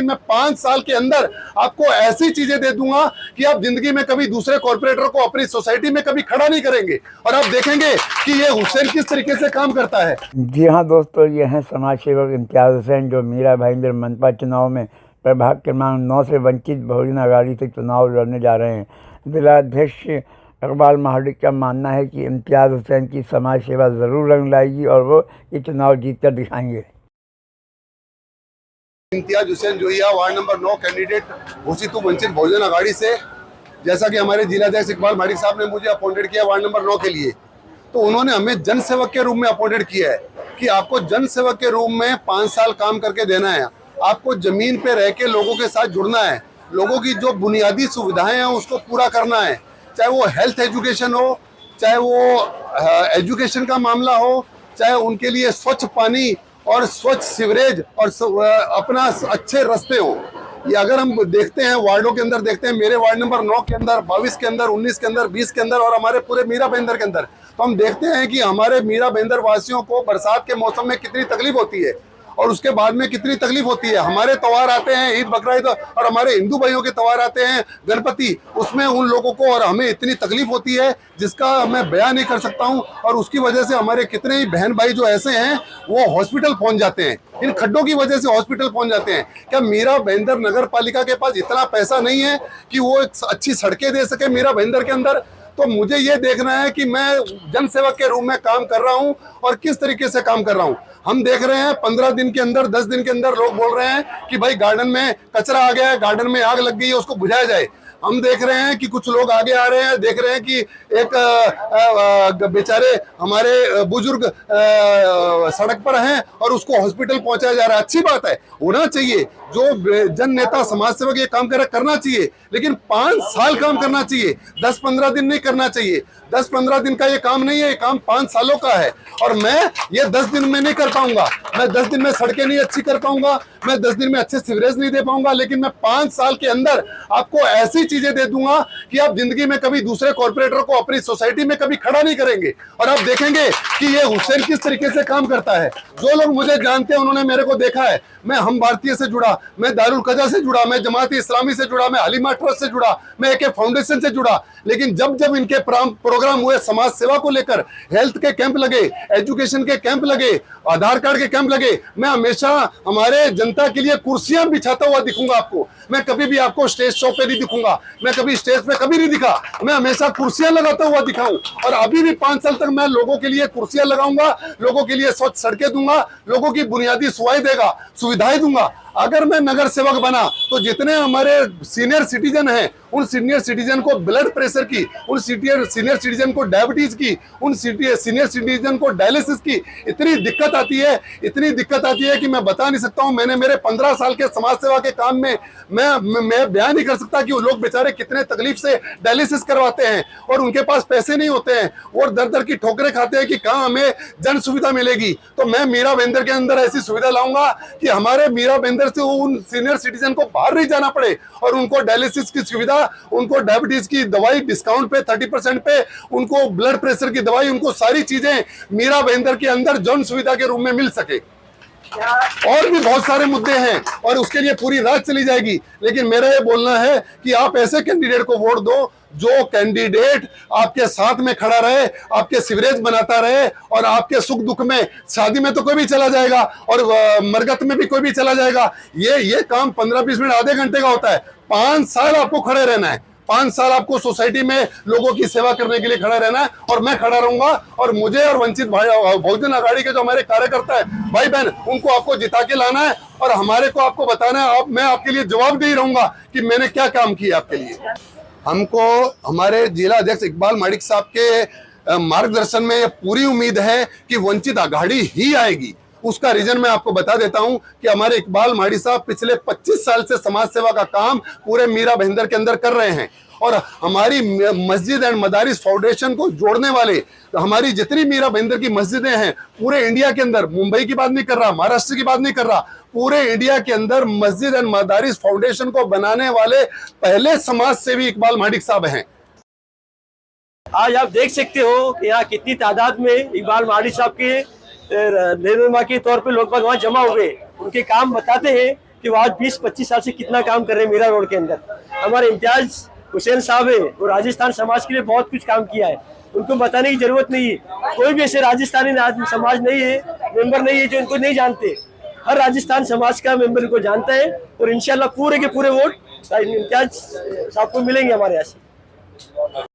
लेकिन मैं 5 साल के अंदर आपको ऐसी चीजें दे दूंगा कि आप जिंदगी में कभी दूसरे कॉर्पोरेटर को अपनी सोसाइटी में कभी खड़ा नहीं करेंगे और आप देखेंगे कि ये हुसैन किस तरीके से काम करता है। जी हाँ दोस्तों, ये हैं समाज सेवक इम्तियाज़ हुसैन, जो मीरा भाईंदर मनपा चुनाव में प्रभाग क्रमांक 9 से वंचित बहुजन आघाड़ी से चुनाव लड़ने जा रहे हैं। जिलाध्यक्ष इकबाल महाडिक का मानना है कि इम्तियाज़ हुसैन की समाज सेवा ज़रूर रंग लाएगी और वो ये चुनाव जीत कर दिखाएंगे। इम्तियाज हुसैन जोहिया, वार्ड नंबर 9 कैंडिडेट घोषित वंचित बहुजन आघाड़ी से। जैसा कि हमारे जिलाध्यक्ष इकबाल महाडिक साहब ने मुझे अपॉइंटेड किया वार्ड नंबर 9 के लिए, तो उन्होंने हमें जनसेवक के रूप में अपॉइंटेड किया है कि आपको जनसेवक के रूप में 5 साल काम करके देना है। आपको जमीन पे रह के लोगों के साथ जुड़ना है, लोगों की जो बुनियादी सुविधाएं हैं उसको पूरा करना है, चाहे वो हेल्थ एजुकेशन हो, चाहे वो एजुकेशन का मामला हो, चाहे उनके लिए स्वच्छ पानी और स्वच्छ सीवरेज और अपना अच्छे रास्ते हो। ये अगर हम देखते हैं वार्डों के अंदर, देखते हैं मेरे वार्ड नंबर 9 के अंदर, 22 के अंदर, 19 के अंदर, 20 के अंदर और हमारे पूरे मीरा भाईंदर के अंदर, तो हम देखते हैं कि हमारे मीरा भाईंदर वासियों को बरसात के मौसम में कितनी तकलीफ होती है और उसके बाद में कितनी तकलीफ होती है। हमारे त्योहार आते हैं, ईद बकरा और हमारे हिंदू भाइयों के त्योहार आते हैं, गणपति, उसमें उन लोगों को और हमें इतनी तकलीफ होती है जिसका मैं बयान नहीं कर सकता हूं। और उसकी वजह से हमारे कितने ही बहन भाई जो ऐसे हैं वो हॉस्पिटल पहुंच जाते हैं, इन खड्डों की वजह से हॉस्पिटल पहुंच जाते हैं। क्या मीरा भाईंदर नगर पालिका के पास इतना पैसा नहीं है कि वो अच्छी सड़कें दे सके मीरा भाईंदर के अंदर? तो मुझे ये देखना है कि मैं जनसेवक के रूप में काम कर रहा हूं और किस तरीके से काम कर रहा हूं। हम देख रहे हैं 15 दिन के अंदर, 10 दिन के अंदर लोग बोल रहे हैं कि भाई गार्डन में कचरा आ गया है, गार्डन में आग लग गई है, उसको बुझाया जाए। हम देख रहे हैं कि कुछ लोग आगे आ रहे हैं, देख रहे हैं कि एक बेचारे हमारे बुजुर्ग सड़क पर हैं और उसको हॉस्पिटल पहुंचाया जा रहा है। अच्छी बात है, होना चाहिए, जो जन नेता समाज सेवक ये काम करना चाहिए, लेकिन 5 साल काम करना चाहिए, 10-15 दिन नहीं करना चाहिए। 10-15 दिन का ये काम नहीं है, ये काम 5 सालों का है। और मैं ये 10 दिन में नहीं कर पाऊंगा, मैं 10 दिन में सड़कें नहीं अच्छी कर पाऊंगा, मैं 10 दिन में अच्छे सीवरेज नहीं दे पाऊंगा, लेकिन मैं 5 साल के अंदर आपको ऐसी चीजें दे दूंगा कि आप जिंदगी में कभी दूसरे कॉर्पोरेटर को अपनी सोसाइटी में कभी खड़ा नहीं करेंगे और आप देखेंगे कि ये हुसैन किस तरीके से काम करता है। जो लोग मुझे जानते हैं उन्होंने मेरे को देखा है, मैं हम भारतीय से जुड़ा, मैं दारुल कजा से जुड़ा, मैं जमात इस्लामी से जुड़ा, मैं हलीमा ट्रस्ट से जुड़ा, मैं एके फाउंडेशन से जुड़ा, लेकिन जब जब इनके प्रोग्राम हुए, समाज सेवा को लेकर हेल्थ के कैंप लगे, एजुकेशन के कैंप लगे, आधार कार्ड के कैंप लगे, मैं हमेशा हमारे जनता के लिए कुर्सियां बिछाता हुआ दिखूंगा आपको। मैं कभी भी आपको स्टेज शो पे नहीं दिखूंगा, मैं कभी स्टेज पे कभी नहीं दिखा, मैं हमेशा कुर्सियां लगाता हुआ दिखाऊं। और अभी भी 5 साल तक मैं लोगों के लिए कुर्सियां लगाऊंगा, लोगों के लिए स्वच्छ सड़कें दूंगा, लोगों की बुनियादी सुविधाएं दूंगा। अगर मैं नगर सेवक बना तो जितने हमारे सीनियर सिटीजन हैं, उन सीनियर सिटीजन को ब्लड प्रेशर की, उन सीनियर सिटीजन को डायबिटीज की, उन सीनियर सिटीजन को डायलिसिस की इतनी दिक्कत आती है कि मैं बता नहीं सकता हूं। मैंने मेरे 15 साल के समाज सेवा के काम में मैं बयान नहीं कर सकता कि वो लोग बेचारे कितने तकलीफ से डायलिसिस करवाते हैं और उनके पास पैसे नहीं होते हैं और दर दर की ठोकरें खाते हैं कि कहाँ हमें जन सुविधा मिलेगी। तो मैं मीरा भाईंदर के अंदर ऐसी सुविधा लाऊंगा कि हमारे मीरा भाईंदर से उन सीनियर सिटीजन को बाहर नहीं जाना पड़े और उनको डायलिसिस की सुविधा, उनको डायबिटीज की दवाई डिस्काउंट पे 30% पे, उनको ब्लड प्रेशर की दवाई, उनको सारी चीजें मीरा भाईंदर के अंदर जन सुविधा के रूप में मिल सके। और भी बहुत सारे मुद्दे हैं और उसके लिए पूरी रात चली जाएगी, लेकिन मेरा ये बोलना है कि आप ऐसे कैंडिडेट को वोट दो जो कैंडिडेट आपके साथ में खड़ा रहे, आपके सीवरेज बनाता रहे और आपके सुख दुख में, शादी में तो कोई भी चला जाएगा और मरगत में भी कोई भी चला जाएगा। ये काम 15-20 मिनट, आधे घंटे का होता है। 5 साल आपको खड़े रहना है, 5 साल आपको सोसाइटी में लोगों की सेवा करने के लिए खड़ा रहना है और मैं खड़ा रहूंगा। और मुझे और वंचित बहुजन आघाड़ी के जो हमारे कार्यकर्ता है, भाई बहन, उनको आपको जिता के लाना है और हमारे को आपको बताना है। मैं आपके लिए जवाबदेही रहूंगा कि मैंने क्या काम किया आपके लिए। हमको हमारे जिला अध्यक्ष इकबाल महाडिक साहब के मार्गदर्शन में ये पूरी उम्मीद है कि वंचित आघाड़ी ही आएगी। उसका रीजन मैं आपको बता देता हूं कि हमारे इकबाल महाडिक साहब पिछले 25 साल से समाज सेवा का काम पूरे मीरा भाईंदर के अंदर कर रहे हैं और हमारी मस्जिद एंड मदारिस फाउंडेशन को जोड़ने वाले, हमारी जितनी मीरा भाईंदर की मस्जिदें हैं पूरे इंडिया के अंदर, मुंबई की बात नहीं कर रहा, महाराष्ट्र की बात नहीं कर रहा, पूरे इंडिया के अंदर मस्जिद एंड मदारिस फाउंडेशन को बनाने वाले पहले समाज सेवी इकबाल महाडिक साहब हैं। आज आप देख सकते हो कि यहाँ कितनी तादाद में इकबाल महाडिक साहब के रहनुमा के तौर पे लोग वहाँ जमा हुए। उनके काम बताते हैं कि वो आज 20-25 साल से कितना काम कर रहे हैं मीरा रोड के अंदर। हमारे इम्तियाज हुसैन साहब है, वो राजस्थान समाज के लिए बहुत कुछ काम किया है, उनको बताने की जरूरत नहीं है। कोई भी ऐसे राजस्थानी समाज नहीं है, मेंबर नहीं है जो इनको नहीं जानते। हर राजस्थान समाज का मेंबर इनको जानता है और इंशाल्लाह पूरे के पूरे वोट इम्तियाज साहब को मिलेंगे हमारे यहाँ से।